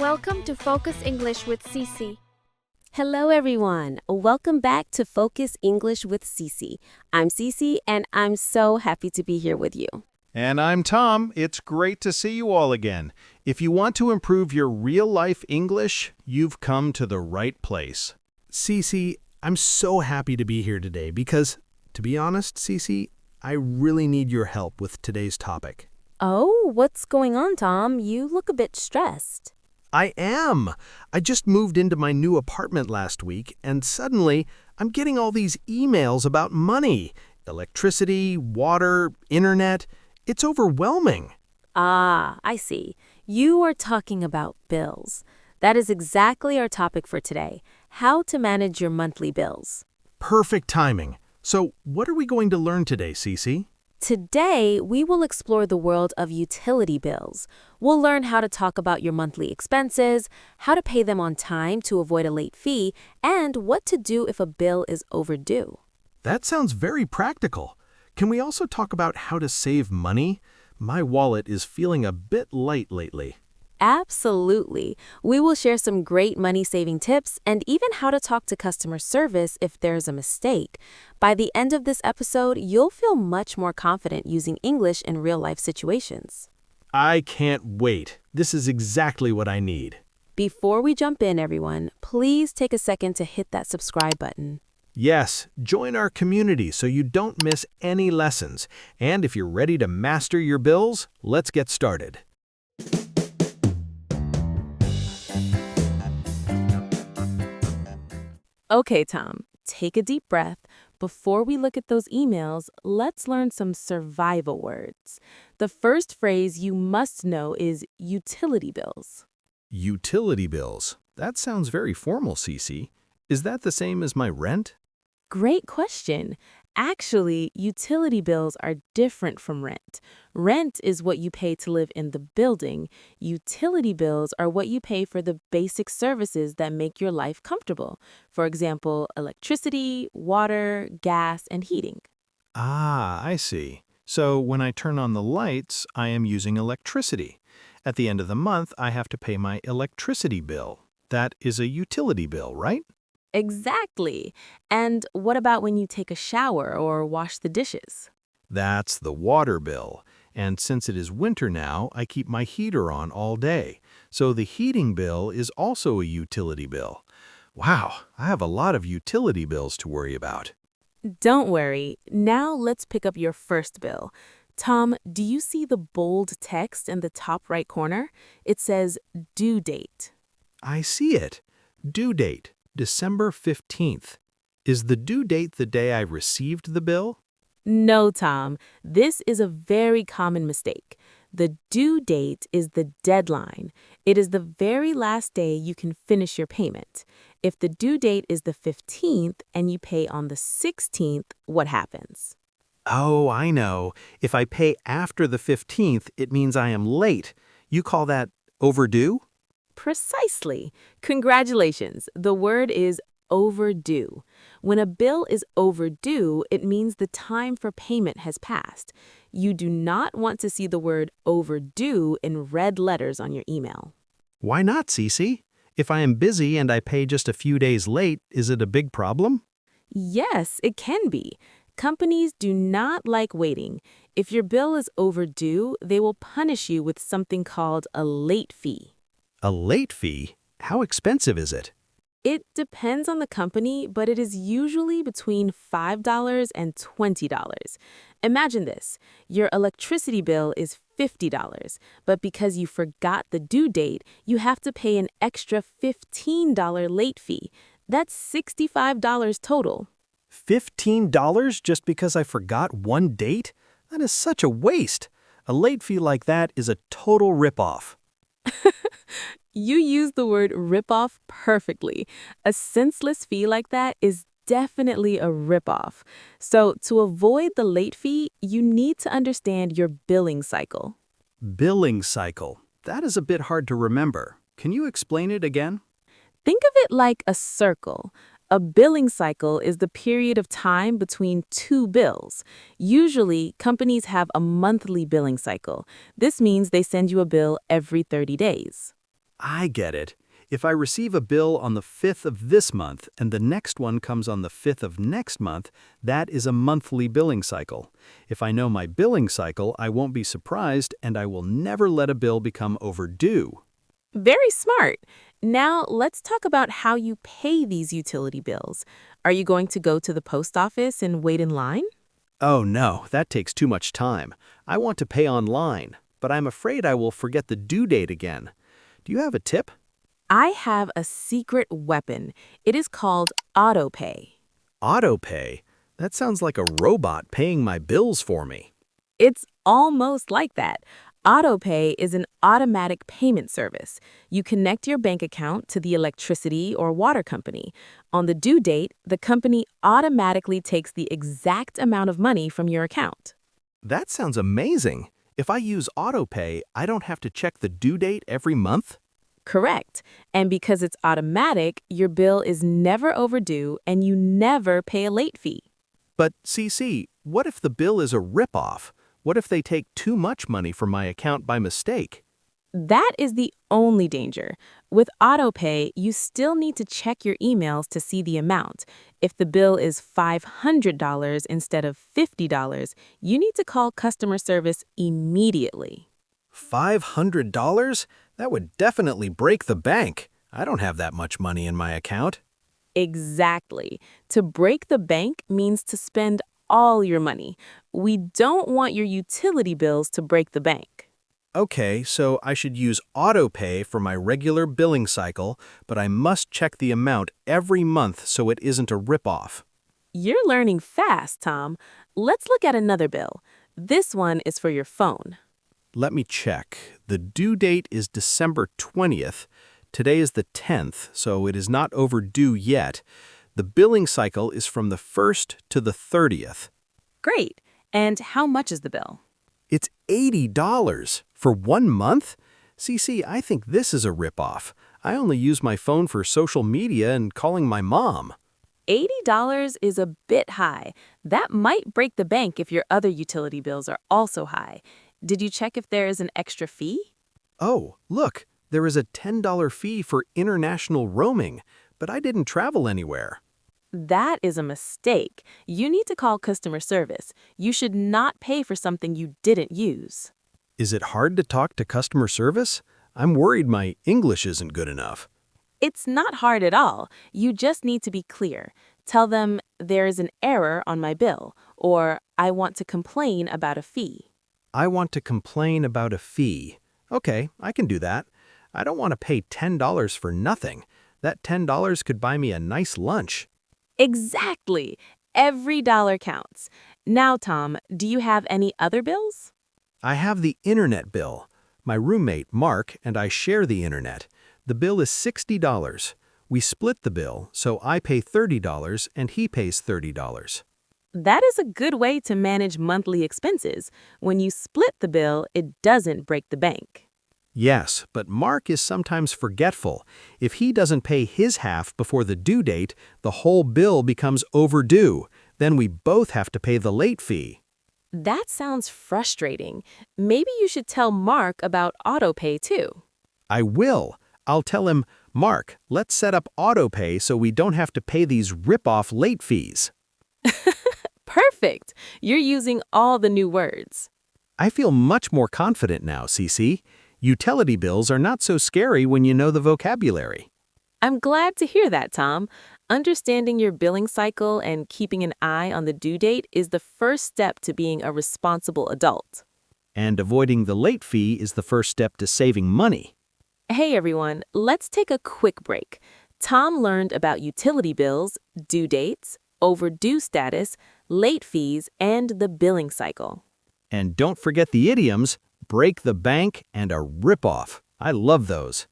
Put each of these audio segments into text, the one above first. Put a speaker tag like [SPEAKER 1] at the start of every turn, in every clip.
[SPEAKER 1] Welcome to Focus English with Cece.
[SPEAKER 2] Hello, everyone. Welcome back to Focus English with Cece. I'm Cece, and I'm so happy to be here with you.
[SPEAKER 3] And I'm Tom. It's great to see you all again. If you want to improve your real-life English, you've come to the right place.
[SPEAKER 4] Cece, I'm so happy to be here today because, to be honest, Cece, I really need your help with today's topic.
[SPEAKER 2] Oh, what's going on, Tom? You look a bit stressed.
[SPEAKER 4] I am. I just moved into my new apartment last week, and suddenly I'm getting all these emails about money, electricity, water, internet. It's overwhelming.
[SPEAKER 2] Ah, I see. You are talking about bills. That is exactly our topic for today, how to manage your monthly bills.
[SPEAKER 4] Perfect timing. So, what are we going to learn today, Cece?
[SPEAKER 2] Today, we will explore the world of utility bills. We'll learn how to talk about your monthly expenses, how to pay them on time to avoid a late fee, and what to do if a bill is overdue.
[SPEAKER 4] That sounds very practical. Can we also talk about how to save money? My wallet is feeling a bit light lately.
[SPEAKER 2] Absolutely. We will share some great money-saving tips and even how to talk to customer service if there's a mistake. By the end of this episode, you'll feel much more confident using English in real-life situations.
[SPEAKER 4] I can't wait. This is exactly what I need.
[SPEAKER 2] Before we jump in, everyone, please take a second to hit that subscribe button.
[SPEAKER 4] Yes, join our community so you don't miss any lessons. And if you're ready to master your bills, let's get started.
[SPEAKER 2] Okay, Tom, take a deep breath. Before we look at those emails, let's learn some survival words. The first phrase you must know is utility bills.
[SPEAKER 4] Utility bills. That sounds very formal, Cece. Is that the same as my rent?
[SPEAKER 2] Great question. Actually, utility bills are different from rent. Rent is what you pay to live in the building. Utility bills are what you pay for the basic services that make your life comfortable. For example, electricity, water, gas, and heating.
[SPEAKER 3] Ah, I see. So when I turn on the lights, I am using electricity. At the end of the month, I have to pay my electricity bill. That is a utility bill, right?
[SPEAKER 2] Exactly. And what about when you take a shower or wash the dishes?
[SPEAKER 3] That's the water bill. And since it is winter now, I keep my heater on all day. So the heating bill is also a utility bill. Wow, I have a lot of utility bills to worry about.
[SPEAKER 2] Don't worry. Now let's pick up your first bill. Tom, do you see the bold text in the top right corner? It says due date.
[SPEAKER 3] I see it. Due date, December 15th. Is the due date the day I received the bill?
[SPEAKER 2] No, Tom. This is a very common mistake. The due date is the deadline. It is the very last day you can finish your payment. If the due date is the 15th and you pay on the 16th, what happens?
[SPEAKER 3] Oh, I know. If I pay after the 15th, it means I am late. You call that overdue?
[SPEAKER 2] Precisely. Congratulations. The word is overdue. When a bill is overdue, it means the time for payment has passed. You do not want to see the word overdue in red letters on your email.
[SPEAKER 3] Why not, Cece? If I am busy and I pay just a few days late, is it a big problem?
[SPEAKER 2] Yes, it can be. Companies do not like waiting. If your bill is overdue, they will punish you with something called a late fee.
[SPEAKER 3] A late fee? How expensive is it?
[SPEAKER 2] It depends on the company, but it is usually between $5 and $20. Imagine this. Your electricity bill is $50, but because you forgot the due date, you have to pay an extra $15 late fee. That's $65 total.
[SPEAKER 3] $15 just because I forgot one date? That is such a waste. A late fee like that is a total ripoff.
[SPEAKER 2] You used the word ripoff perfectly. A senseless fee like that is definitely a ripoff. So to avoid the late fee, you need to understand your billing cycle.
[SPEAKER 3] Billing cycle. That is a bit hard to remember. Can you explain it again?
[SPEAKER 2] Think of it like a circle. A billing cycle is the period of time between two bills. Usually, companies have a monthly billing cycle. This means they send you a bill every 30 days.
[SPEAKER 4] I get it. If I receive a bill on the 5th of this month and the next one comes on the 5th of next month, that is a monthly billing cycle. If I know my billing cycle, I won't be surprised and I will never let a bill become overdue.
[SPEAKER 2] Very smart. Now, let's talk about how you pay these utility bills. Are you going to go to the post office and wait in line?
[SPEAKER 4] Oh no, that takes too much time. I want to pay online, but I'm afraid I will forget the due date again. Do you have a tip?
[SPEAKER 2] I have a secret weapon. It is called AutoPay.
[SPEAKER 4] AutoPay? That sounds like a robot paying my bills for me.
[SPEAKER 2] It's almost like that. AutoPay is an automatic payment service. You connect your bank account to the electricity or water company. On the due date, the company automatically takes the exact amount of money from your account.
[SPEAKER 4] That sounds amazing. If I use AutoPay, I don't have to check the due date every month?
[SPEAKER 2] Correct. And because it's automatic, your bill is never overdue and you never pay a late fee.
[SPEAKER 4] But CC, what if the bill is a ripoff? What if they take too much money from my account by mistake?
[SPEAKER 2] That is the only danger. With AutoPay, you still need to check your emails to see the amount. If the bill is $500 instead of $50, you need to call customer service immediately.
[SPEAKER 4] $500? That would definitely break the bank. I don't have that much money in my account.
[SPEAKER 2] Exactly. To break the bank means to spend all your money. We don't want your utility bills to break the bank.
[SPEAKER 4] Okay, so I should use AutoPay for my regular billing cycle, but I must check the amount every month so it isn't a ripoff.
[SPEAKER 2] You're learning fast, Tom. Let's look at another bill. This one is for your phone.
[SPEAKER 4] Let me check. The due date is December 20th. Today is the 10th, so it is not overdue yet. The billing cycle is from the 1st to the 30th.
[SPEAKER 2] Great. And how much is the bill?
[SPEAKER 4] It's $80 for 1 month? CC, I think this is a ripoff. I only use my phone for social media and calling my mom.
[SPEAKER 2] $80 is a bit high. That might break the bank if your other utility bills are also high. Did you check if there is an extra fee?
[SPEAKER 4] Oh, look, there is a $10 fee for international roaming, but I didn't travel anywhere.
[SPEAKER 2] That is a mistake. You need to call customer service. You should not pay for something you didn't use.
[SPEAKER 4] Is it hard to talk to customer service? I'm worried my English isn't good enough.
[SPEAKER 2] It's not hard at all. You just need to be clear. Tell them there is an error on my bill, or I want to complain about a fee.
[SPEAKER 4] I want to complain about a fee. Okay, I can do that. I don't want to pay $10 for nothing. That $10 could buy me a nice lunch.
[SPEAKER 2] Exactly. Every dollar counts. Now, Tom, do you have any other bills?
[SPEAKER 4] I have the internet bill. My roommate, Mark, and I share the internet. The bill is $60. We split the bill, so I pay $30 and he pays $30.
[SPEAKER 2] That is a good way to manage monthly expenses. When you split the bill, it doesn't break the bank.
[SPEAKER 4] Yes, but Mark is sometimes forgetful. If he doesn't pay his half before the due date, the whole bill becomes overdue. Then we both have to pay the late fee.
[SPEAKER 2] That sounds frustrating. Maybe you should tell Mark about AutoPay too.
[SPEAKER 4] I will. I'll tell him, Mark, let's set up AutoPay so we don't have to pay these rip-off late fees.
[SPEAKER 2] Perfect. You're using all the new words.
[SPEAKER 4] I feel much more confident now, CC. Utility bills are not so scary when you know the vocabulary.
[SPEAKER 2] I'm glad to hear that, Tom. Understanding your billing cycle and keeping an eye on the due date is the first step to being a responsible adult.
[SPEAKER 4] And avoiding the late fee is the first step to saving money.
[SPEAKER 2] Hey everyone, let's take a quick break. Tom learned about utility bills, due dates, overdue status, late fees, and the billing cycle.
[SPEAKER 4] And don't forget the idioms, break the bank and a ripoff. I love those.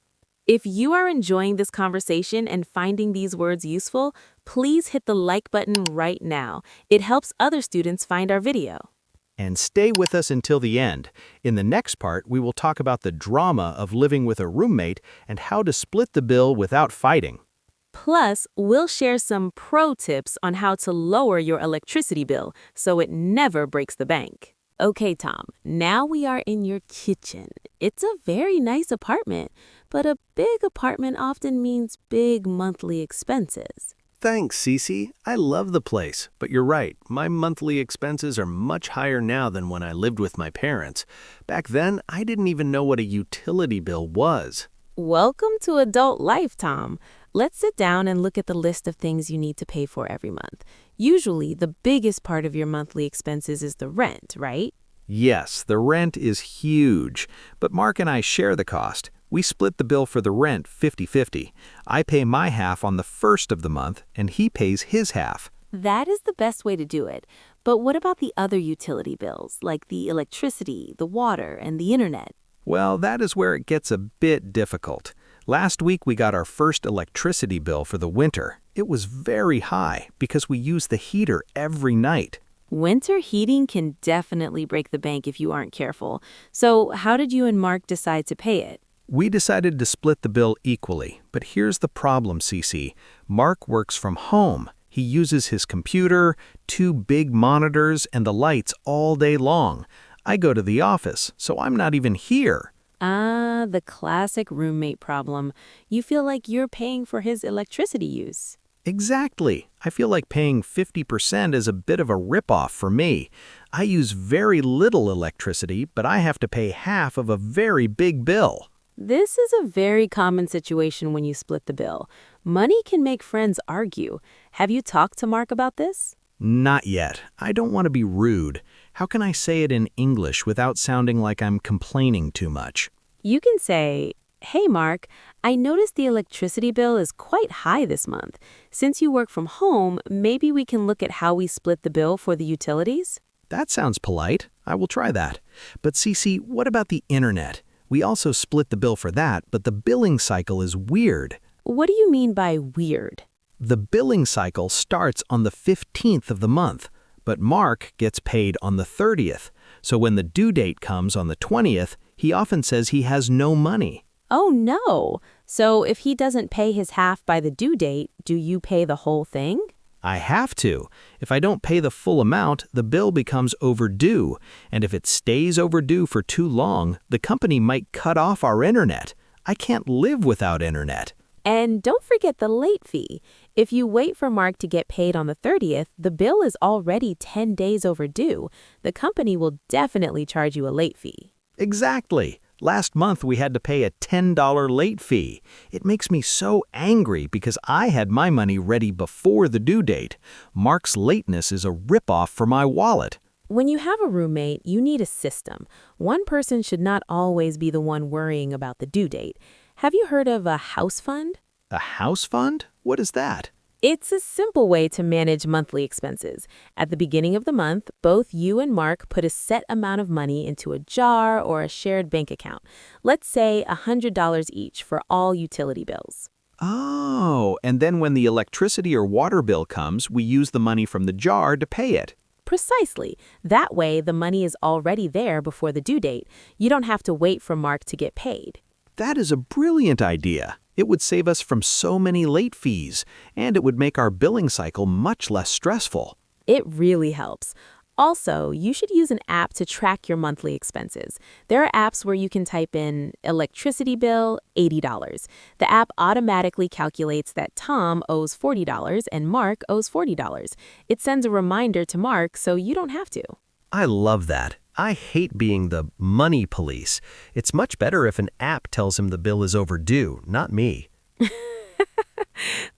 [SPEAKER 2] If you are enjoying this conversation and finding these words useful, please hit the like button right now. It helps other students find our video.
[SPEAKER 4] And stay with us until the end. In the next part, we will talk about the drama of living with a roommate and how to split the bill without fighting.
[SPEAKER 2] Plus, we'll share some pro tips on how to lower your electricity bill so it never breaks the bank. Okay, Tom, now we are in your kitchen. It's a very nice apartment, but a big apartment often means big monthly expenses.
[SPEAKER 4] Thanks, Cece. I love the place, but you're right. My monthly expenses are much higher now than when I lived with my parents. Back then, I didn't even know what a utility bill was.
[SPEAKER 2] Welcome to adult life, Tom. Let's sit down and look at the list of things you need to pay for every month. Usually, the biggest part of your monthly expenses is the rent, right?
[SPEAKER 3] Yes, the rent is huge, but Mark and I share the cost. We split the bill for the rent 50-50. I pay my half on the first of the month, and he pays his half.
[SPEAKER 2] That is the best way to do it. But what about the other utility bills, like the electricity, the water, and the internet?
[SPEAKER 3] Well, that is where it gets a bit difficult. Last week we got our first electricity bill for the winter. It was very high because we use the heater every night.
[SPEAKER 2] Winter heating can definitely break the bank if you aren't careful. So how did you and Mark decide to pay it?
[SPEAKER 3] We decided to split the bill equally, but here's the problem, Cece. Mark works from home. He uses his computer, 2 big monitors, and the lights all day long. I go to the office, so I'm not even here.
[SPEAKER 2] Ah, the classic roommate problem. You feel like you're paying for his electricity use.
[SPEAKER 3] Exactly. I feel like paying 50% is a bit of a ripoff for me. I use very little electricity, but I have to pay half of a very big bill.
[SPEAKER 2] This is a very common situation when you split the bill. Money can make friends argue. Have you talked to Mark about this?
[SPEAKER 3] Not yet. I don't want to be rude. How can I say it in English without sounding like I'm complaining too much?
[SPEAKER 2] You can say, "Hey Mark, I noticed the electricity bill is quite high this month. Since you work from home, maybe we can look at how we split the bill for the utilities?"
[SPEAKER 3] That sounds polite. I will try that. But Cece, what about the internet? We also split the bill for that, but the billing cycle is weird.
[SPEAKER 2] What do you mean by weird?
[SPEAKER 3] The billing cycle starts on the 15th of the month, but Mark gets paid on the 30th. So when the due date comes on the 20th, he often says he has no money.
[SPEAKER 2] Oh no! So if he doesn't pay his half by the due date, do you pay the whole thing?
[SPEAKER 3] I have to. If I don't pay the full amount, the bill becomes overdue. And if it stays overdue for too long, the company might cut off our internet. I can't live without internet.
[SPEAKER 2] And don't forget the late fee. If you wait for Mark to get paid on the 30th, the bill is already 10 days overdue. The company will definitely charge you a late fee.
[SPEAKER 3] Exactly. Last month we had to pay a $10 late fee. It makes me so angry because I had my money ready before the due date. Mark's lateness is a ripoff for my wallet.
[SPEAKER 2] When you have a roommate, you need a system. One person should not always be the one worrying about the due date. Have you heard of a house fund?
[SPEAKER 3] A house fund? What is that?
[SPEAKER 2] It's a simple way to manage monthly expenses. At the beginning of the month, both you and Mark put a set amount of money into a jar or a shared bank account. Let's say $100 each for all utility bills.
[SPEAKER 3] Oh, and then when the electricity or water bill comes, we use the money from the jar to pay it.
[SPEAKER 2] Precisely. That way, the money is already there before the due date. You don't have to wait for Mark to get paid.
[SPEAKER 3] That is a brilliant idea. It would save us from so many late fees, and it would make our billing cycle much less stressful.
[SPEAKER 2] It really helps. Also, you should use an app to track your monthly expenses. There are apps where you can type in electricity bill, $80. The app automatically calculates that Tom owes $40 and Mark owes $40. It sends a reminder to Mark so you don't have to.
[SPEAKER 4] I love that. I hate being the money police. It's much better if an app tells him the bill is overdue, not me.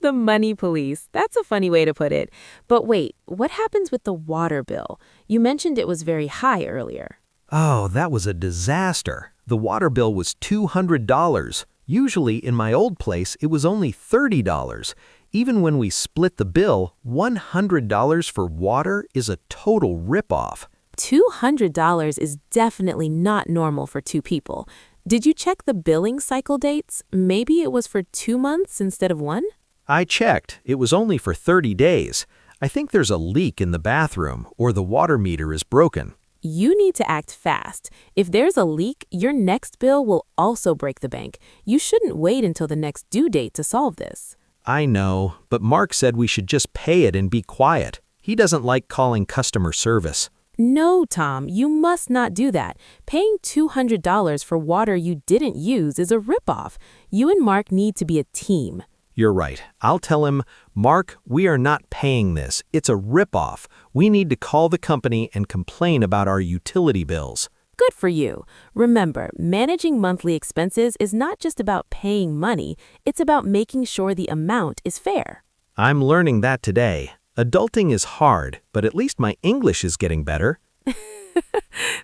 [SPEAKER 2] The money police. That's a funny way to put it. But wait, what happens with the water bill? You mentioned it was very high earlier.
[SPEAKER 4] Oh, that was a disaster. The water bill was $200. Usually, in my old place, it was only $30. Even when we split the bill, $100 for water is a total ripoff.
[SPEAKER 2] $200 is definitely not normal for 2 people. Did you check the billing cycle dates? Maybe it was for 2 months instead of 1?
[SPEAKER 4] I checked. It was only for 30 days. I think there's a leak in the bathroom, or the water meter is broken.
[SPEAKER 2] You need to act fast. If there's a leak, your next bill will also break the bank. You shouldn't wait until the next due date to solve this.
[SPEAKER 4] I know, but Mark said we should just pay it and be quiet. He doesn't like calling customer service.
[SPEAKER 2] No, Tom, you must not do that. Paying $200 for water you didn't use is a ripoff. You and Mark need to be a team.
[SPEAKER 4] You're right. I'll tell him, Mark, we are not paying this. It's a ripoff. We need to call the company and complain about our utility bills.
[SPEAKER 2] Good for you. Remember, managing monthly expenses is not just about paying money, it's about making sure the amount is fair.
[SPEAKER 4] I'm learning that today. Adulting is hard, but at least my English is getting better.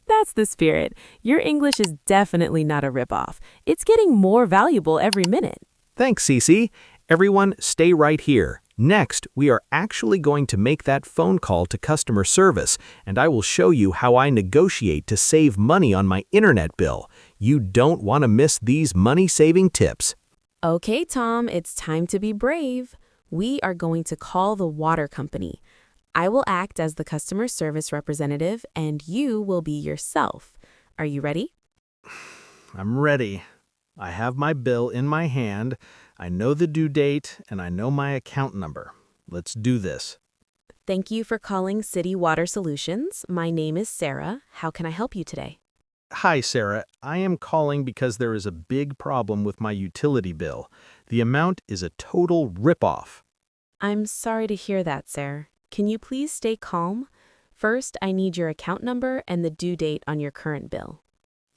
[SPEAKER 2] That's the spirit. Your English is definitely not a ripoff. It's getting more valuable every minute.
[SPEAKER 4] Thanks, Cece. Everyone, stay right here. Next, we are actually going to make that phone call to customer service, and I will show you how I negotiate to save money on my internet bill. You don't want to miss these money-saving tips.
[SPEAKER 2] Okay, Tom, it's time to be brave. We are going to call the water company. I will act as the customer service representative, and you will be yourself. Are you ready?
[SPEAKER 3] I'm ready. I have my bill in my hand, I know the due date, and I know my account number. Let's do this.
[SPEAKER 2] Thank you for calling City Water Solutions. My name is Sarah. How can I help you today?
[SPEAKER 3] Hi, Sarah. I am calling because there is a big problem with my utility bill. The amount is a total ripoff.
[SPEAKER 2] I'm sorry to hear that, Sarah. Can you please stay calm? First, I need your account number and the due date on your current bill.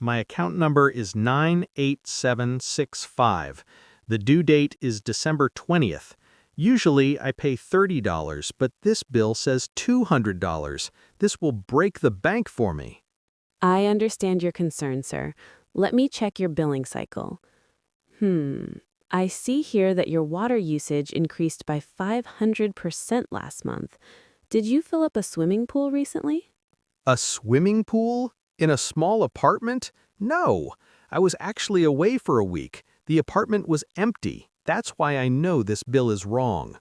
[SPEAKER 3] My account number is 98765. The due date is December 20th. Usually I pay $30, but this bill says $200. This will break the bank for me.
[SPEAKER 2] I understand your concern, sir. Let me check your billing cycle. I see here that your water usage increased by 500% last month. Did you fill up a swimming pool recently?
[SPEAKER 3] A swimming pool? In a small apartment? No. I was actually away for a week. The apartment was empty. That's why I know this bill is wrong.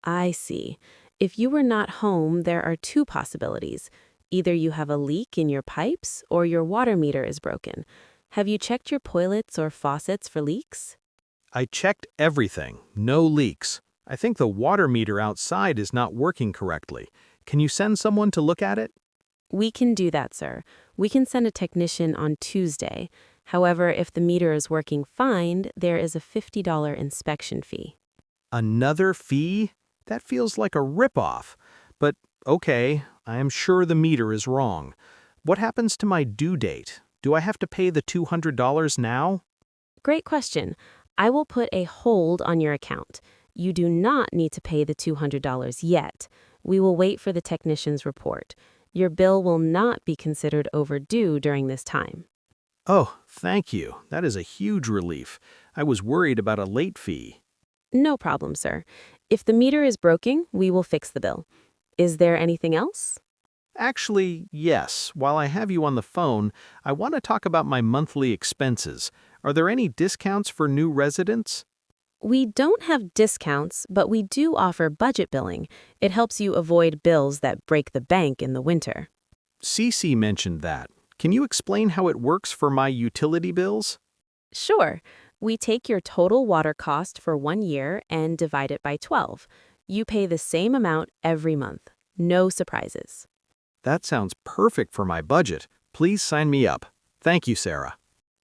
[SPEAKER 2] I see. If you were not home, there are two possibilities. Either you have a leak in your pipes or your water meter is broken. Have you checked your toilets or faucets for leaks?
[SPEAKER 3] I checked everything. No leaks. I think the water meter outside is not working correctly. Can you send someone to look at it?
[SPEAKER 2] We can do that, sir. We can send a technician on Tuesday. However, if the meter is working fine, there is a $50 inspection fee.
[SPEAKER 3] Another fee? That feels like a ripoff. But okay, I am sure the meter is wrong. What happens to my due date? Do I have to pay the $200 now?
[SPEAKER 2] Great question. I will put a hold on your account. You do not need to pay the $200 yet. We will wait for the technician's report. Your bill will not be considered overdue during this time.
[SPEAKER 3] Oh, thank you. That is a huge relief. I was worried about a late fee.
[SPEAKER 2] No problem, sir. If the meter is broken, we will fix the bill. Is there anything else?
[SPEAKER 3] Actually, yes. While I have you on the phone, I want to talk about my monthly expenses. Are there any discounts for new residents?
[SPEAKER 2] We don't have discounts, but we do offer budget billing. It helps you avoid bills that break the bank in the winter.
[SPEAKER 3] Cece mentioned that. Can you explain how it works for my utility bills?
[SPEAKER 2] Sure. We take your total water cost for 1 year and divide it by 12. You pay the same amount every month. No surprises.
[SPEAKER 3] That sounds perfect for my budget. Please sign me up. Thank you, Sarah.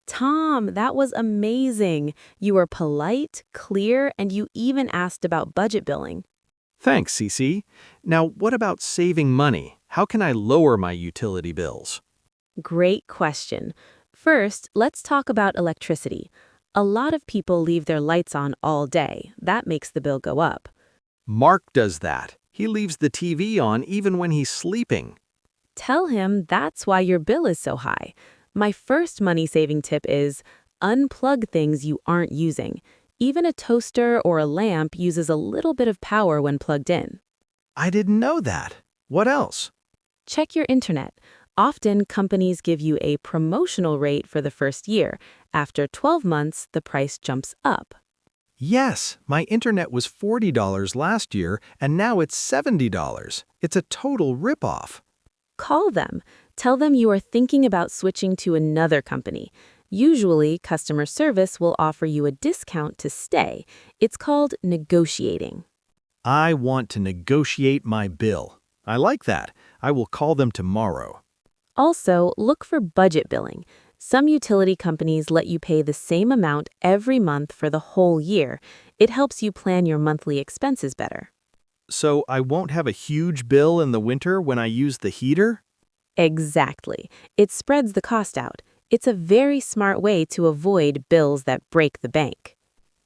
[SPEAKER 2] Tom, that was amazing. You were polite, clear, and you even asked about budget billing.
[SPEAKER 3] Thanks, Cece. Now, what about saving money? How can I lower my utility bills?
[SPEAKER 2] Great question. First, let's talk about electricity. A lot of people leave their lights on all day. That makes the bill go up.
[SPEAKER 3] Mark does that. He leaves the TV on even when he's sleeping.
[SPEAKER 2] Tell him that's why your bill is so high. My first money-saving tip is unplug things you aren't using. Even a toaster or a lamp uses a little bit of power when plugged in.
[SPEAKER 3] I didn't know that. What else?
[SPEAKER 2] Check your internet. Often, companies give you a promotional rate for the first year. After 12 months, the price jumps up.
[SPEAKER 3] Yes, my internet was $40 last year, and now it's $70. It's a total ripoff.
[SPEAKER 2] Call them. Tell them you are thinking about switching to another company. Usually, customer service will offer you a discount to stay. It's called negotiating.
[SPEAKER 3] I want to negotiate my bill. I like that. I will call them tomorrow.
[SPEAKER 2] Also, look for budget billing. Some utility companies let you pay the same amount every month for the whole year. It helps you plan your monthly expenses better.
[SPEAKER 3] So I won't have a huge bill in the winter when I use the heater?
[SPEAKER 2] Exactly. It spreads the cost out. It's a very smart way to avoid bills that break the bank.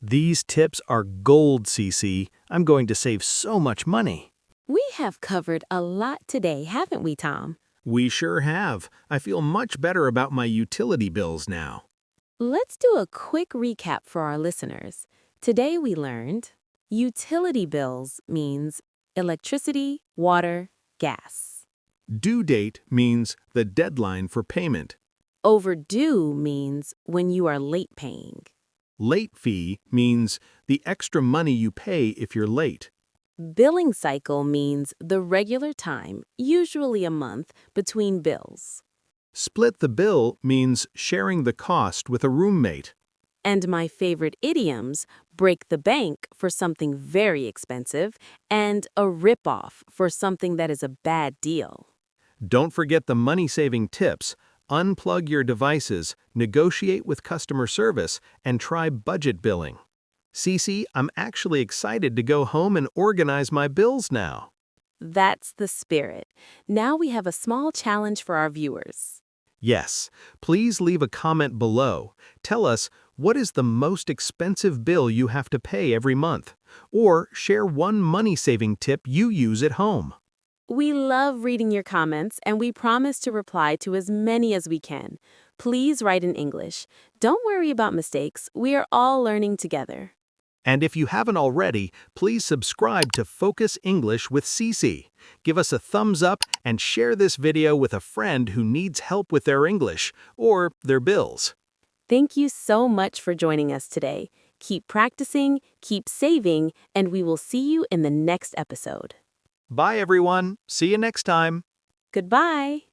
[SPEAKER 3] These tips are gold, Cece. I'm going to save so much money.
[SPEAKER 2] We have covered a lot today, haven't we, Tom?
[SPEAKER 3] We sure have. I feel much better about my utility bills now.
[SPEAKER 2] Let's do a quick recap for our listeners. Today we learned utility bills means electricity, water, gas.
[SPEAKER 3] Due date means the deadline for payment.
[SPEAKER 2] Overdue means when you are late paying.
[SPEAKER 3] Late fee means the extra money you pay if you're late.
[SPEAKER 2] Billing cycle means the regular time, usually a month, between bills.
[SPEAKER 3] Split the bill means sharing the cost with a roommate.
[SPEAKER 2] And my favorite idioms, break the bank for something very expensive and a rip-off for something that is a bad deal.
[SPEAKER 3] Don't forget the money-saving tips. Unplug your devices, negotiate with customer service, and try budget billing. Cece, I'm actually excited to go home and organize my bills now.
[SPEAKER 2] That's the spirit. Now we have a small challenge for our viewers.
[SPEAKER 3] Yes, please leave a comment below. Tell us, what is the most expensive bill you have to pay every month? Or share one money-saving tip you use at home.
[SPEAKER 2] We love reading your comments, and we promise to reply to as many as we can. Please write in English. Don't worry about mistakes. We are all learning together.
[SPEAKER 3] And if you haven't already, please subscribe to Focus English with Cece. Give us a thumbs up and share this video with a friend who needs help with their English or their bills.
[SPEAKER 2] Thank you so much for joining us today. Keep practicing, keep saving, and we will see you in the next episode.
[SPEAKER 3] Bye, everyone. See you next time.
[SPEAKER 2] Goodbye.